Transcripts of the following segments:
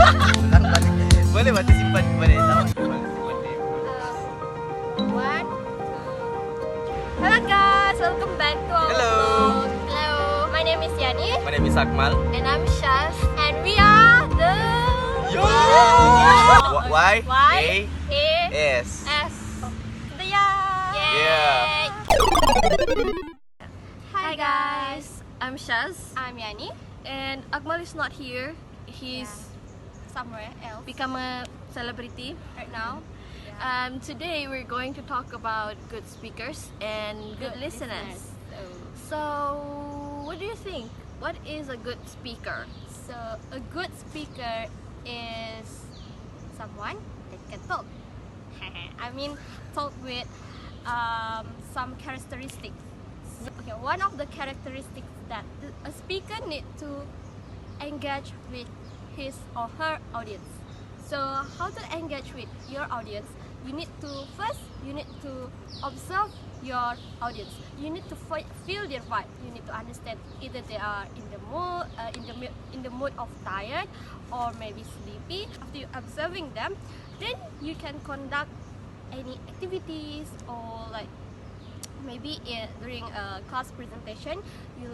Sekarang balik ke S. Boleh berarti simpan boleh tahu simpan deh. One, two. Hello guys, welcome back to our Hello. vlog. Hello, my name is Yani My name is Akmal. and I'm Shaz, and we are the Y.A.S. The Y. Hi guys, I'm Shaz, I'm Yani. and Akmal is not here. He's Somewhere else become a celebrity. right now. Today we're going to talk about good speakers and good listeners. So, what do you think? What is a good speaker? So a good speaker is someone that can talk. I mean, talk with some characteristics. Okay, one of the characteristics that a speaker need to engage with his or her audience. So how to engage with your audience? You need to observe your audience. You need to feel their vibe. You need to understand either they are in the mood of tired or maybe sleepy. After you observing them, then you can conduct any activities, or like maybe during a class presentation, you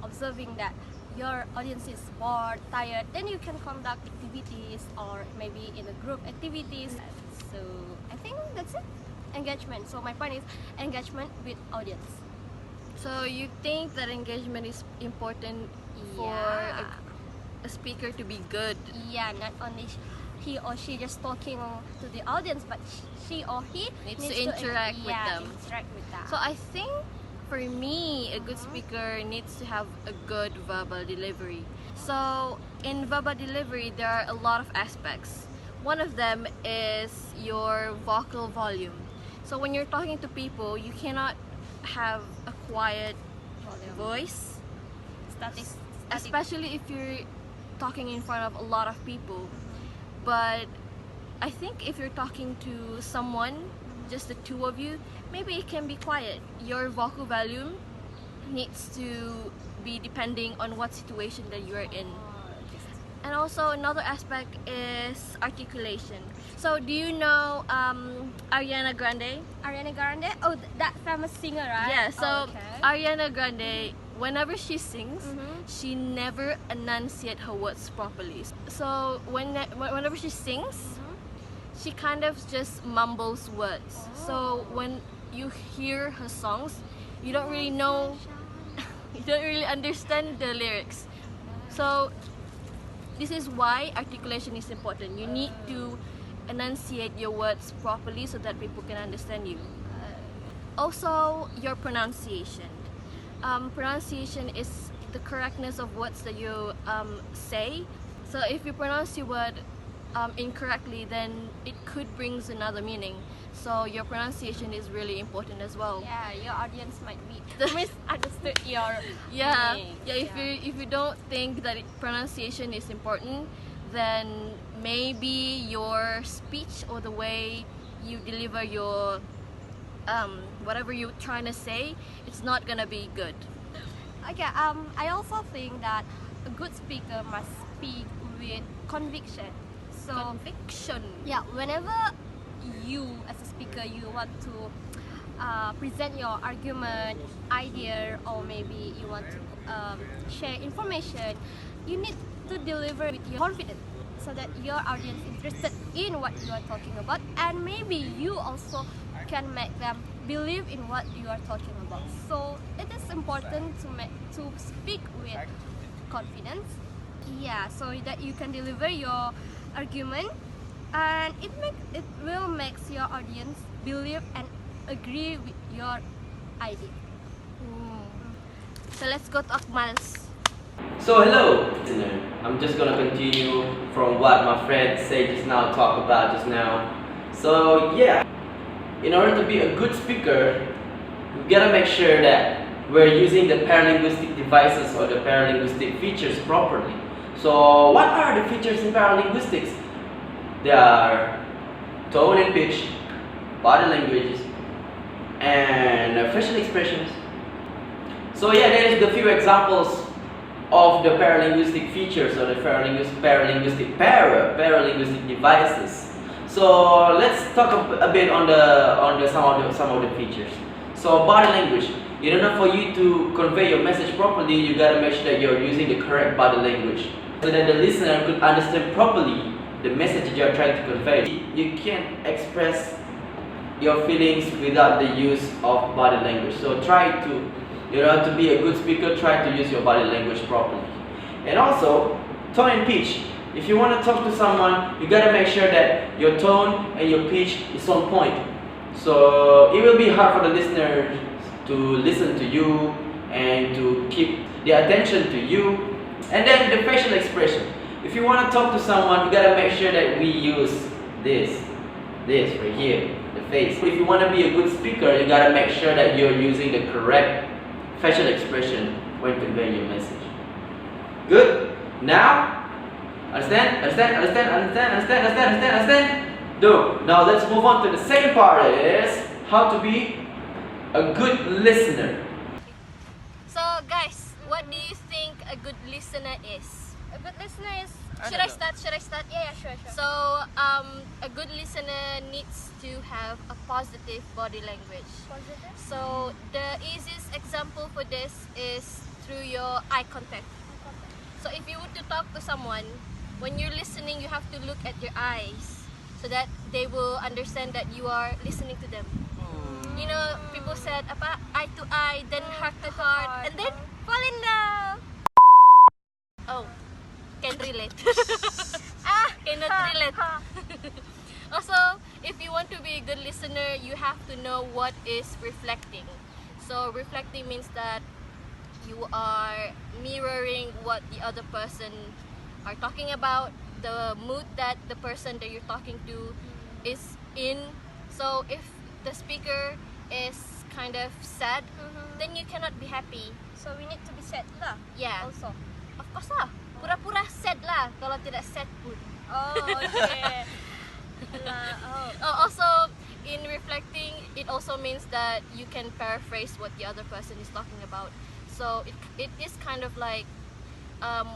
observing that your audience is bored, tired, then you can conduct activities or maybe in a group activities. So I think that's it. Engagement. So my point is engagement with audience. So, you think that engagement is important for a speaker to be good? Yeah, not only he or she just talking to the audience, but she or he Needs to interact with them. Interact with that. So, I think for me, a good speaker needs to have a good verbal delivery. So, in verbal delivery, there are a lot of aspects. One of them is your vocal volume. So, when you're talking to people, you cannot have a quiet voice, static. especially if you're talking in front of a lot of people. But I think if you're talking to someone, just the two of you, maybe it can be quiet. Your vocal volume needs to be depending on what situation that you are in. And also another aspect is articulation. So, do you know Ariana Grande? Ariana Grande? Oh, that famous singer, right? Yeah, so okay. Ariana Grande, whenever she sings, she never enunciate her words properly. So whenever she sings, she kind of just mumbles words. So when you hear her songs, you don't really know, you don't really understand the lyrics. So this is why articulation is important. You need to enunciate your words properly so that people can understand you. Also, your pronunciation. Pronunciation is the correctness of words that you say. So if you pronounce your word incorrectly, then it could bring another meaning. So your pronunciation is really important as well. Yeah, your audience might be misunderstood your meaning. If you don't think that pronunciation is important, then maybe your speech or the way you deliver your whatever you're trying to say, it's not gonna be good. Okay, I also think that a good speaker must speak with conviction. So Conviction. yeah, whenever you as a speaker you want to present your argument, idea, or maybe you want to share information, you need to deliver with your confidence so that your audience interested in what you are talking about, and maybe you also can make them believe in what you are talking about. So it is important to speak with confidence. Yeah, so that you can deliver your argument, and it will make your audience believe and agree with your idea. So let's go to Akmal's. So hello, listener. I'm just gonna continue from what my friend said just now, talk about just now. So yeah, in order to be a good speaker, we gotta make sure that we're using the paralinguistic devices or the paralinguistic features properly. So what are the features in paralinguistics? They are tone and pitch, body language, and facial expressions. So yeah, there is the few examples of the paralinguistic features or the paralinguistic devices. So let's talk a bit on some of the features. So body language. In order for you to convey your message properly, you gotta make sure that you're using the correct body language so that the listener could understand properly the message that you're trying to convey. You can't express your feelings without the use of body language. So try to, to be a good speaker, try to use your body language properly. And also, tone and pitch. If you want to talk to someone, you gotta make sure that your tone and your pitch is on point. So it will be hard for the listener to listen to you and to keep their attention to you. And then the facial expression. If you want to talk to someone, you gotta make sure that we use this right here, the face. If you want to be a good speaker, you gotta make sure that you're using the correct facial expression when conveying your message. Good? Now, understand? Do. Now let's move on to the second part, is how to be a good listener. So guys, what do you think a good listener is? A good listener is. Should I start? Yeah, sure. So, a good listener needs to have a positive body language. Positive. So, the easiest example for this is through your eye contact. So, if you were to talk to someone, when you're listening, you have to look at your eyes so that they will understand that you are listening to them. You know, people said, apa, eye to eye, then heart to heart, and then fall in love. Oh. Can relate. Cannot relate. Also, if you want to be a good listener, you have to know what is reflecting. So reflecting means that you are mirroring what the other person are talking about, the mood that the person that you're talking to is in. So if the speaker is kind of sad, then you cannot be happy. So we need to be sad lah. Yeah. Also. Of course lah. Pura-pura sad lah kalau tidak sad pun. Oh, okay. Also, in reflecting, it also means that you can paraphrase what the other person is talking about. So it is kind of like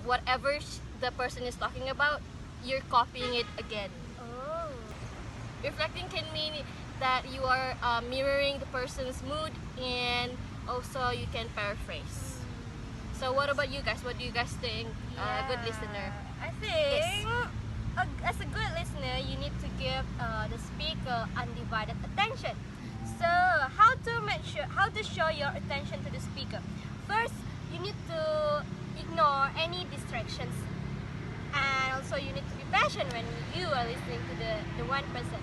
whatever the person is talking about, you're copying it again. Oh. Reflecting can mean that you are mirroring the person's mood, and also you can paraphrase. So what about you guys? What do you guys think a good listener? I think as a good listener, you need to give the speaker undivided attention. So how to show your attention to the speaker? First, you need to ignore any distractions, and also you need to be patient when you are listening to the one person,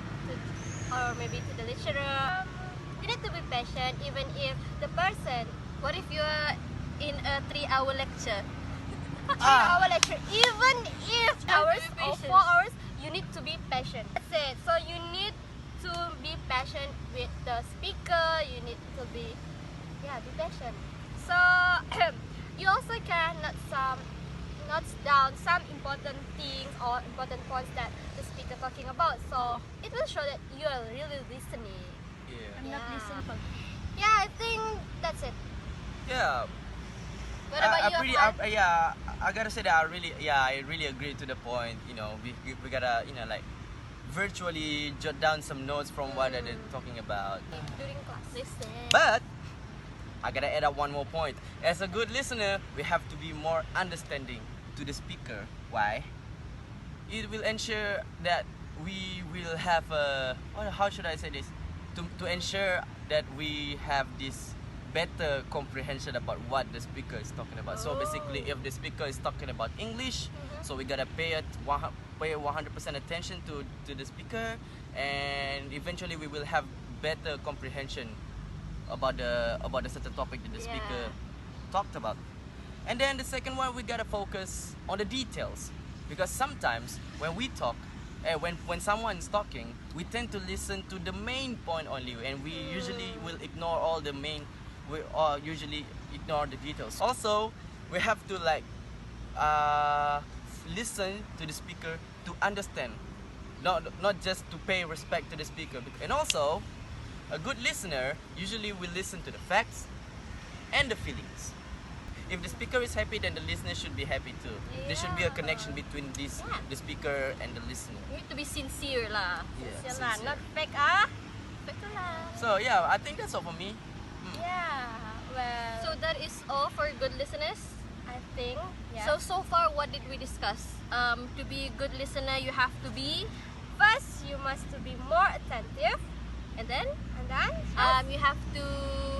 or maybe to the lecturer. You need to be patient even if the person. What if you are in a 3-hour lecture? 3-hour lecture, even if hours or patient. 4 hours, you need to be patient. That's it. So you need to be patient with the speaker. You need to be patient. So you also can note down some important things or important points that the speaker talking about. So it will show that you are really listening. Yeah. Not listening. Yeah, I think that's it. Yeah. What about you, Ahmad? I gotta say that I really agree to the point. You know, we gotta like virtually jot down some notes from what they're talking about. During class. Listen. But I gotta add up one more point. As a good listener, we have to be more understanding to the speaker. Why? It will ensure that we will have how should I say this? To ensure that we have this better comprehension about what the speaker is talking about. So basically, if the speaker is talking about English, so we gotta pay 100% attention to the speaker, and eventually we will have better comprehension about the certain topic that the speaker talked about. And then the second one, we gotta focus on the details, because sometimes when we talk, when someone is talking, we tend to listen to the main point only, and we usually will ignore all the main. We usually ignore the details. Also, we have to listen to the speaker to understand, not just to pay respect to the speaker. And also, a good listener usually will listen to the facts and the feelings. if the speaker is happy, then the listener should be happy too. There should be a Yeah. connection between this, Yeah. the speaker and the listener. You need to be sincere lah. Yeah, Sial lah, sincere. not fake ah. Betul lah. So yeah, I think that's all for me. Yeah. Well. So that is all for good listeners. I think. Yeah. So far, what did we discuss? To be a good listener, you have to be, first you must to be more attentive, and then and then you have to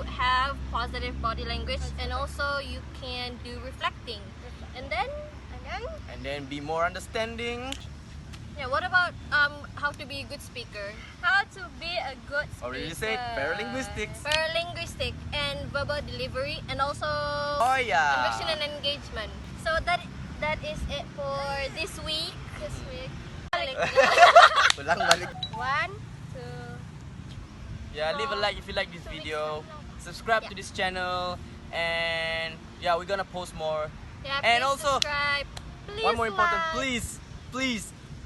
have positive body language, and also you can do reflecting. And then, And then be more understanding. yeah, what about how to be a good speaker? how to be a good speaker. Already said paralinguistics. Paralinguistic and verbal delivery, and also Oh yeah. conviction and engagement. So that is it for this week. This week. Ulang balik. 1, 2. Yeah, leave a like if you like this video. Subscribe to this channel, and yeah, we're gonna post more. Yeah, And please also, subscribe. Please One more important, like.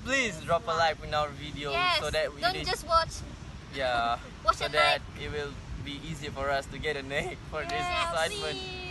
please drop a like in our video Yes, so that we don't just watch. yeah, Watch so and that it will be easier for us to get a name for this Yes, assignment. please.